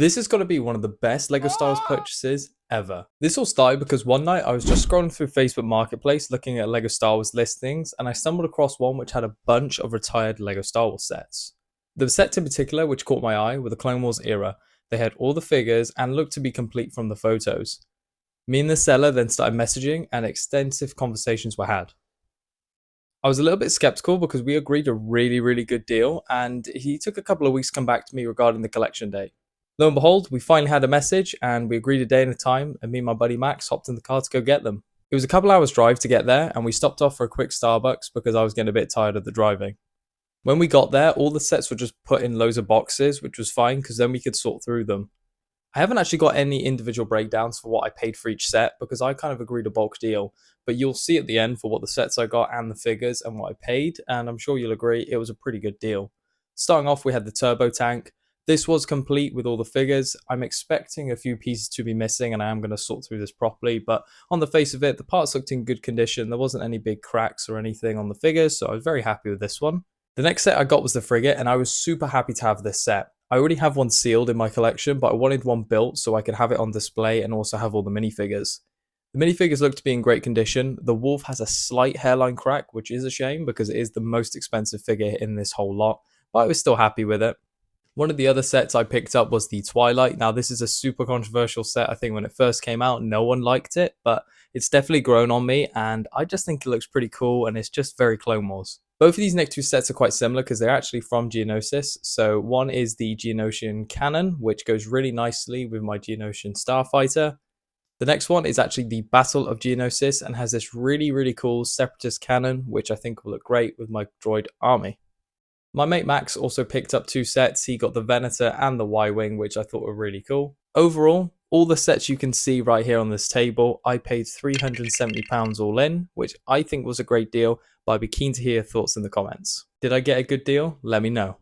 This is going to be one of the best LEGO Star Wars purchases ever. This all started because one night I was just scrolling through Facebook Marketplace looking at LEGO Star Wars listings, and I stumbled across one which had a bunch of retired LEGO Star Wars sets. The sets in particular which caught my eye were the Clone Wars era. They had all the figures and looked to be complete from the photos. Me and the seller then started messaging and extensive conversations were had. I was a little bit skeptical because we agreed a really good deal, and he took a couple of weeks to come back to me regarding the collection date. Lo and behold, we finally had a message and we agreed a day and a time, and me and my buddy Max hopped in the car to go get them. It was a couple hours drive to get there, and we stopped off for a quick Starbucks because I was getting a bit tired of the driving. When we got there, all the sets were just put in loads of boxes, which was fine because then we could sort through them. I haven't actually got any individual breakdowns for what I paid for each set because I kind of agreed a bulk deal, but you'll see at the end for what the sets I got and the figures and what I paid, and I'm sure you'll agree it was a pretty good deal. Starting off, we had the turbo tank. This was complete with all the figures. I'm expecting a few pieces to be missing, and I am going to sort through this properly, but on the face of it, the parts looked in good condition. There wasn't any big cracks or anything on the figures, so I was very happy with this one. The next set I got was the frigate, and I was super happy to have this set. I already have one sealed in my collection, but I wanted one built so I could have it on display and also have all the minifigures. The minifigures look to be in great condition. The wolf has a slight hairline crack, which is a shame because it is the most expensive figure in this whole lot, but I was still happy with it. One of the other sets I picked up was the Twilight. Now, this is a super controversial set. I think when it first came out, no one liked it, but it's definitely grown on me, and I just think it looks pretty cool, and it's just very Clone Wars. Both of these next two sets are quite similar because they're actually from Geonosis. So one is the Geonosian Cannon, which goes really nicely with my Geonosian Starfighter. The next one is actually the Battle of Geonosis and has this really cool Separatist cannon, which I think will look great with my droid army. My mate Max also picked up two sets. He got the Venator and the Y-Wing, which I thought were really cool. Overall, all the sets you can see right here on this table, I paid £370 all in, which I think was a great deal, but I'd be keen to hear your thoughts in the comments. Did I get a good deal? Let me know.